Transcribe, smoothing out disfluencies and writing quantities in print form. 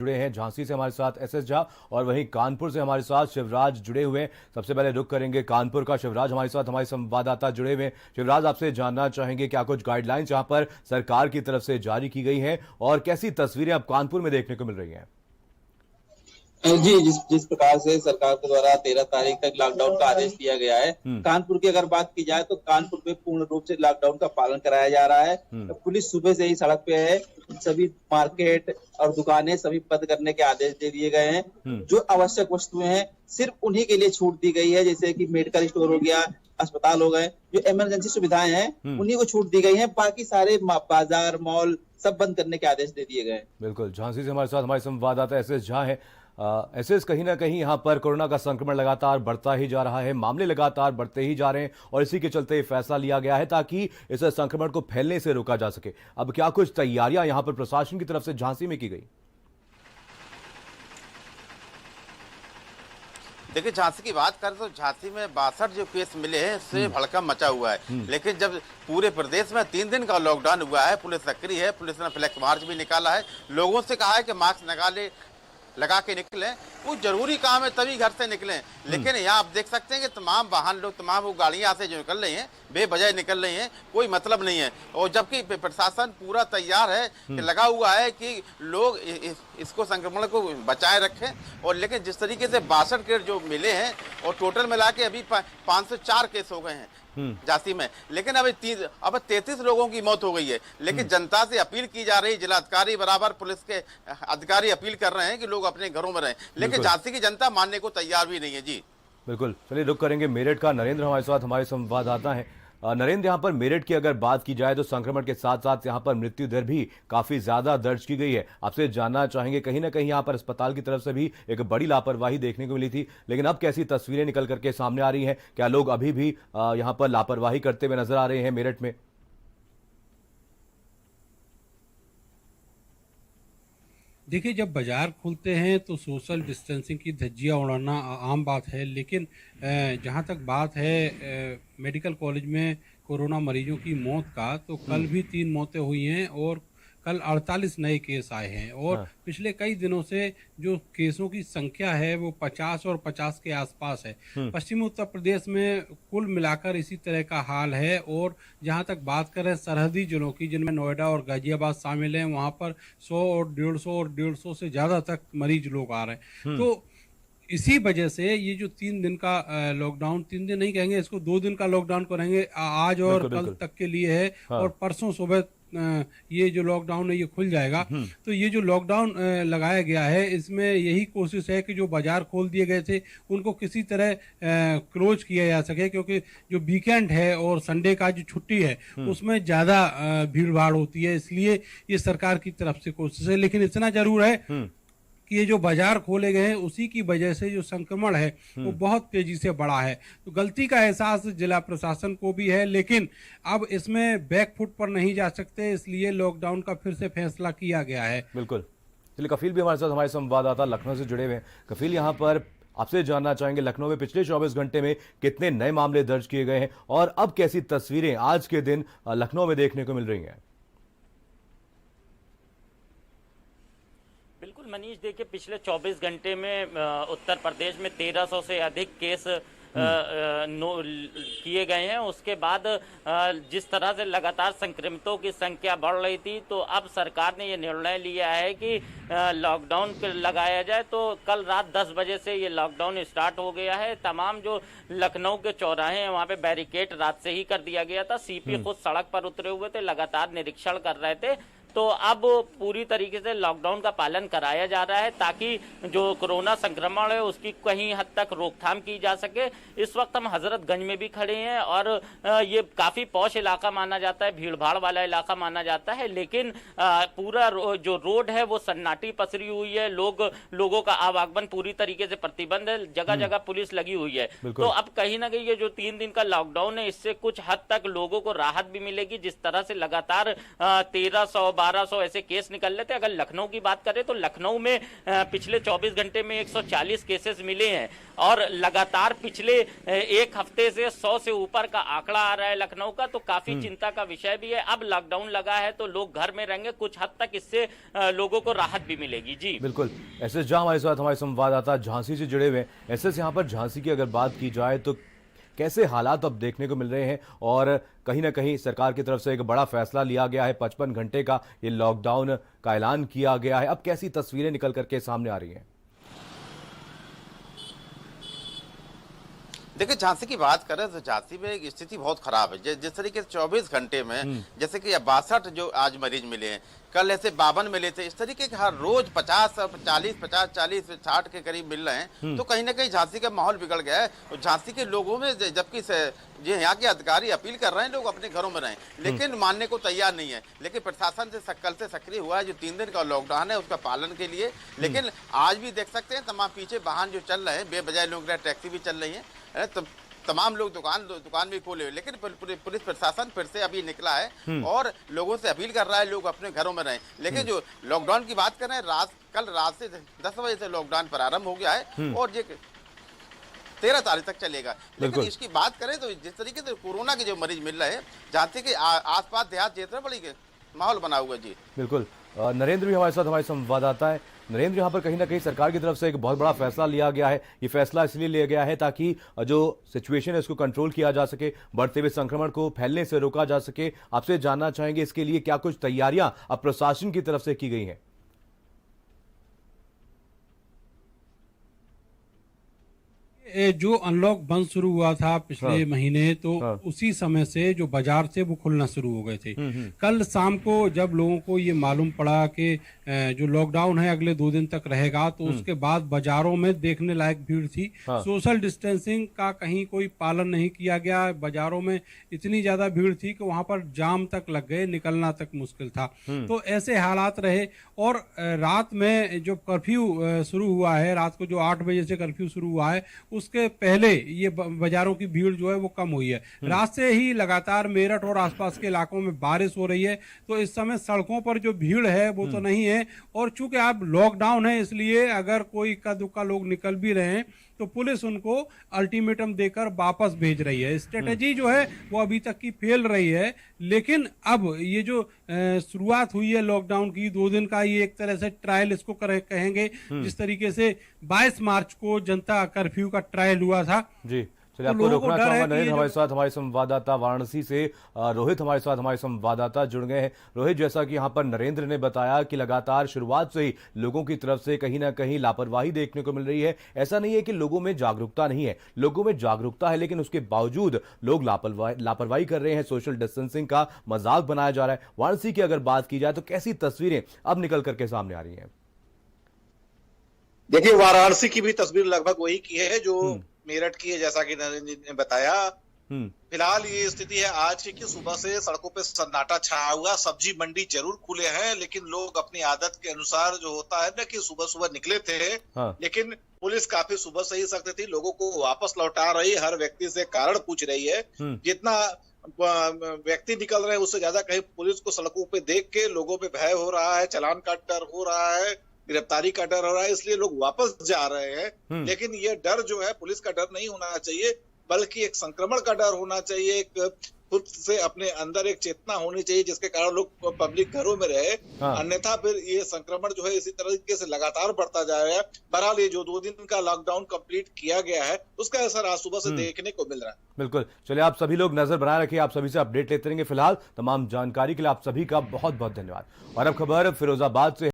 जुड़े हैं झांसी से हमारे साथ एसएस झा और वहीं कानपुर से हमारे साथ शिवराज जुड़े हुए हैं। सबसे पहले रुख करेंगे कानपुर का। शिवराज हमारे साथ हमारे संवाददाता जुड़े हुए हैं। शिवराज, आपसे जानना चाहेंगे क्या कुछ गाइडलाइंस यहां पर सरकार की तरफ से जारी की गई हैं और कैसी तस्वीरें अब कानपुर में देखने को मिल रही हैं? जी, जिस प्रकार से सरकार के द्वारा 13 तारीख तक लॉकडाउन का आदेश दिया गया है, कानपुर की अगर बात की जाए तो कानपुर में पूर्ण रूप से लॉकडाउन का पालन कराया जा रहा है। पुलिस सुबह से ही सड़क पे है, सभी मार्केट और दुकानें सभी बंद करने के आदेश दे दिए गए हैं। जो आवश्यक वस्तुएं हैं सिर्फ उन्हीं के लिए छूट दी गई है, जैसे कि मेडिकल स्टोर हो गया, अस्पताल हो गए, जो इमरजेंसी सुविधाएं हैं उन्हीं को छूट दी गई है। बाकी सारे बाजार मॉल सब बंद करने के आदेश दे दिए गए। बिल्कुल, झांसी से हमारे साथ हमारे संवाददाता एसएस झा है। एसएस, कहीं ना कहीं यहाँ पर कोरोना का संक्रमण लगातार बढ़ता ही जा रहा है, मामले लगातार बढ़ते ही जा रहे हैं और इसी के चलते ये फैसला लिया गया है ताकि इस संक्रमण को फैलने से रोका जा सके। अब क्या कुछ तैयारियां यहाँ पर प्रशासन की तरफ से झांसी में की गई? देखिए, झांसी की बात करें तो झांसी में 62 जो केस मिले हैं इससे भड़कम मचा हुआ है। लेकिन जब पूरे प्रदेश में 3 दिन का लॉकडाउन हुआ है, पुलिस सक्रिय है, पुलिस ने फ्लैग मार्च भी निकाला है, लोगों से कहा है कि मास्क लगा के निकलें, वो जरूरी काम है तभी घर से निकलें। लेकिन यहाँ आप देख सकते हैं कि तमाम वाहन लोग, तमाम वो गाड़ियाँ से जो निकल रही हैं बेवजह निकल रही हैं, कोई मतलब नहीं है। और जबकि प्रशासन पूरा तैयार है कि लगा हुआ है कि लोग इसको संक्रमण को बचाए रखें। और लेकिन जिस तरीके से 62 केस जो मिले हैं और टोटल मिला के अभी 504 केस हो गए हैं झांसी में, लेकिन अब 33 लोगों की मौत हो गई है। लेकिन जनता से अपील की जा रही है, जिलाधिकारी बराबर पुलिस के अधिकारी अपील कर रहे हैं कि लोग अपने घरों में रहें, लेकिन झांसी की जनता मानने को तैयार भी नहीं है। जी बिल्कुल, चलिए रुक करेंगे मेरठ का। नरेंद्र हमारे साथ हमारे संवाददाता हैं। नरेंद्र, यहाँ पर मेरठ की अगर बात की जाए तो संक्रमण के साथ साथ यहाँ पर मृत्यु दर भी काफी ज्यादा दर्ज की गई है। आपसे जानना चाहेंगे, कहीं ना कहीं यहाँ पर अस्पताल की तरफ से भी एक बड़ी लापरवाही देखने को मिली थी, लेकिन अब कैसी तस्वीरें निकल करके सामने आ रही हैं? क्या लोग अभी भी यहाँ पर लापरवाही करते हुए नजर आ रहे हैं मेरठ में? देखिए, जब बाजार खुलते हैं तो सोशल डिस्टेंसिंग की धज्जियां उड़ाना आम बात है, लेकिन जहां तक बात है मेडिकल कॉलेज में कोरोना मरीजों की मौत का, तो कल भी 3 मौतें हुई हैं और कल 48 नए केस आए हैं। और पिछले कई दिनों से जो केसों की संख्या है वो 50 और 50 के आसपास है। पश्चिमी उत्तर प्रदेश में कुल मिलाकर इसी तरह का हाल है। और जहां तक बात करें सरहदी जिलों की, जिनमें नोएडा और गाजियाबाद शामिल हैं, वहां पर 100 और 150 से ज़्यादा तक मरीज लोग आ रहे हैं। तो इसी वजह से ये जो 3 दिन का लॉकडाउन, 3 दिन नहीं कहेंगे इसको, 2 दिन का लॉकडाउन करेंगे, आज और कल तक के लिए है। और परसों सुबह ये जो लॉकडाउन है ये खुल जाएगा। तो ये जो लॉकडाउन लगाया गया है, इसमें यही कोशिश है कि जो बाजार खोल दिए गए थे उनको किसी तरह क्लोज किया जा सके, क्योंकि जो वीकेंड है और संडे का जो छुट्टी है उसमें ज़्यादा भीड़ भाड़ होती है, इसलिए ये सरकार की तरफ से कोशिश है। लेकिन इतना जरूर है कि ये जो बाजार खोले गए हैं उसी की वजह से जो संक्रमण है वो बहुत तेजी से बढ़ा है। तो गलती का एहसास जिला प्रशासन को भी है, लेकिन अब इसमें बैक फुट पर नहीं जा सकते, इसलिए लॉकडाउन का फिर से फैसला किया गया है। बिल्कुल, चलिए कफील भी हमारे साथ हमारे संवाददाता लखनऊ से जुड़े हुए हैं। कफील, यहाँ पर आपसे जानना चाहेंगे, लखनऊ में पिछले 24 घंटे में कितने नए मामले दर्ज किए गए हैं और अब कैसी तस्वीरें आज के दिन लखनऊ में देखने को मिल रही हैं? बिल्कुल मनीष, देखिए पिछले 24 घंटे में उत्तर प्रदेश में 1300 से अधिक केस किए गए हैं। उसके बाद जिस तरह से लगातार संक्रमितों की संख्या बढ़ रही थी, तो अब सरकार ने ये निर्णय लिया है कि लॉकडाउन लगाया जाए। तो कल रात 10 बजे से ये लॉकडाउन स्टार्ट हो गया है। तमाम जो लखनऊ के चौराहे हैं वहाँ पे बैरिकेड रात से ही कर दिया गया था। सीपी खुद सड़क पर उतरे हुए थे, लगातार निरीक्षण कर रहे थे। तो अब पूरी तरीके से लॉकडाउन का पालन कराया जा रहा है ताकि जो कोरोना संक्रमण है उसकी कहीं हद तक रोकथाम की जा सके। इस वक्त हम हजरतगंज में भी खड़े हैं और ये काफी पॉश इलाका माना जाता है, भीड़ भाड़ वाला इलाका माना जाता है, लेकिन पूरा जो रोड है वो सन्नाटी पसरी हुई है। लोगों का आवागमन पूरी तरीके से प्रतिबंध है, जगह जगह पुलिस लगी हुई है। तो अब कहीं ना कहीं ये जो 3 दिन का लॉकडाउन है इससे कुछ हद तक लोगों को राहत भी मिलेगी। जिस तरह से लगातार 1300 1200 ऐसे केस निकल रहे थे। अगर लखनऊ की बात करें तो लखनऊ में पिछले 24 घंटे में 140 केसेस मिले हैं और लगातार पिछले एक हफ्ते से 100 से ऊपर का आंकड़ा आ रहा है लखनऊ का, तो काफी चिंता का विषय भी है। अब लॉकडाउन लगा है तो लोग घर में रहेंगे, कुछ हद तक इससे लोगों को राहत भी मिलेगी। जी बिल्कुल। एसएस जहां हमारे साथ हमारे संवाददाता झांसी से जुड़े हुए हैं। एसएस, यहाँ पर झांसी की अगर बात की जाए तो कैसे हालात अब देखने को मिल रहे हैं, और कहीं ना कहीं सरकार की तरफ से एक बड़ा फैसला लिया गया है, 55 घंटे का ये लॉकडाउन का ऐलान किया गया है। अब कैसी तस्वीरें निकल करके सामने आ रही हैं? देखिए, झांसी की बात करें तो झांसी में एक स्थिति बहुत खराब है। जिस तरीके से 24 घंटे में जैसे कि 62 जो आज मरीज मिले हैं, कल ऐसे 52 मिले थे, इस तरीके के हर रोज 50 40 60 के करीब मिल रहे हैं। तो कहीं ना कहीं झांसी का माहौल बिगड़ गया है। और झांसी के लोगों में, जबकि ये यहाँ के अधिकारी अपील कर रहे हैं लोग अपने घरों में रहें, लेकिन मानने को तैयार नहीं है। लेकिन प्रशासन से कल से सक्रिय हुआ है, जो 3 दिन का लॉकडाउन है उसका पालन के लिए। लेकिन आज भी देख सकते हैं तमाम पीछे वाहन जो चल रहे हैं, बेबजाय लोग, टैक्सी भी चल रही है, तमाम लोग दुकान भी खोले हुए। लेकिन पुलिस प्रशासन फिर से अभी निकला है और लोगों से अपील कर रहा है लोग अपने घरों में रहें। लेकिन जो लॉकडाउन की बात कर रहे हैं, कल रात से 10 बजे से लॉकडाउन प्रारंभ हो गया है और ये 13 तारीख तक चलेगा। लेकिन इसकी बात करें तो जिस तरीके से कोरोना के जो मरीज मिल रहे हैं, झांसी के आसपास देहात क्षेत्र बड़ी माहौल बना हुआ है। जी बिल्कुल। नरेंद्र भी हमारे साथ हमारे संवाददाता है। नरेंद्र, यहाँ पर कहीं ना कहीं सरकार की तरफ से एक बहुत बड़ा फैसला लिया गया है। ये फैसला इसलिए लिया गया है ताकि जो सिचुएशन है उसको कंट्रोल किया जा सके, बढ़ते हुए संक्रमण को फैलने से रोका जा सके। आपसे जानना चाहेंगे इसके लिए क्या कुछ तैयारियां अब प्रशासन की तरफ से की गई हैं? जो अनलॉक बंद शुरू हुआ था पिछले महीने, तो उसी समय से जो बाजार थे वो खुलना शुरू हो गए थे। कल शाम को जब लोगों को ये मालूम पड़ा कि जो लॉकडाउन है अगले 2 दिन तक रहेगा, तो उसके बाद बाजारों में देखने लायक भीड़ थी। सोशल डिस्टेंसिंग का कहीं कोई पालन नहीं किया गया। बाजारों में इतनी ज्यादा भीड़ थी कि वहां पर जाम तक लग गए, निकलना तक मुश्किल था। तो ऐसे हालात रहे। और रात में जो कर्फ्यू शुरू हुआ है, रात को जो 8 बजे से कर्फ्यू शुरू हुआ है, उसके पहले ये बाजारों की भीड़ जो है वो कम हुई है। रात से ही लगातार मेरठ और आसपास के इलाकों में बारिश हो रही है, तो इस समय सड़कों पर जो भीड़ है वो तो नहीं है। और चूंकि अब लॉकडाउन है, इसलिए अगर कोई इक्का दुक्का लोग निकल भी रहे हैं तो पुलिस उनको अल्टीमेटम देकर वापस भेज रही है। स्ट्रेटेजी जो है वो अभी तक की फेल रही है। लेकिन अब ये जो शुरुआत हुई है लॉकडाउन की, 2 दिन का, ये एक तरह से ट्रायल इसको कहेंगे। जिस तरीके से 22 मार्च को जनता कर्फ्यू का ट्रायल हुआ था। जी चलिए, आपको रोकना चाहूंगा। नरेंद्र हमारे साथ हमारे संवाददाता वाराणसी से रोहित हमारे साथ हमारे संवाददाता जुड़ गए हैं। रोहित, जैसा कि यहाँ पर नरेंद्र ने बताया कि लगातार शुरुआत से ही लोगों की तरफ से कहीं ना कहीं लापरवाही देखने को मिल रही है। ऐसा नहीं है कि लोगों में जागरूकता नहीं है, लोगों में जागरूकता है, लेकिन उसके बावजूद लोग लापरवाही कर रहे हैं। सोशल डिस्टेंसिंग का मजाक बनाया जा रहा है। वाराणसी की अगर बात की जाए तो कैसी तस्वीरें अब निकल करके सामने आ रही है? देखिए, वाराणसी की भी तस्वीर लगभग वही की है जो मेरठ की है, जैसा कि नरेंद्र जी ने बताया। फिलहाल ये स्थिति है आज की कि सुबह से सड़कों पे सन्नाटा छाया हुआ। सब्जी मंडी जरूर खुले हैं, लेकिन लोग अपनी आदत के अनुसार, जो होता है ना कि सुबह सुबह निकले थे, लेकिन पुलिस काफी सुबह से ही सख्त थी, लोगों को वापस लौटा रही, हर व्यक्ति से कारण पूछ रही है। जितना व्यक्ति निकल रहे हैं उससे ज्यादा कहीं पुलिस को सड़कों पे देख के लोगों पे भय हो रहा है, चालान का डर हो रहा है, गिरफ्तारी का डर हो रहा है, इसलिए लोग वापस जा रहे हैं। लेकिन ये डर जो है पुलिस का डर नहीं होना चाहिए, बल्कि एक संक्रमण का डर होना चाहिए। एक खुद से अपने अंदर एक चेतना होनी चाहिए जिसके कारण लोग पब्लिक घरों में रहे। अन्यथा फिर ये संक्रमण जो है इसी तरीके से लगातार बढ़ता जा रहा है। बहरहाल ये जो 2 दिन का लॉकडाउन कंप्लीट किया गया है उसका असर आज सुबह से देखने को मिल रहा है। बिल्कुल। चलिए, आप सभी लोग नजर बनाए रखिए, आप सभी से अपडेट लेते रहेंगे। फिलहाल तमाम जानकारी के लिए आप सभी का बहुत बहुत धन्यवाद। और अब खबर फिरोजाबाद से।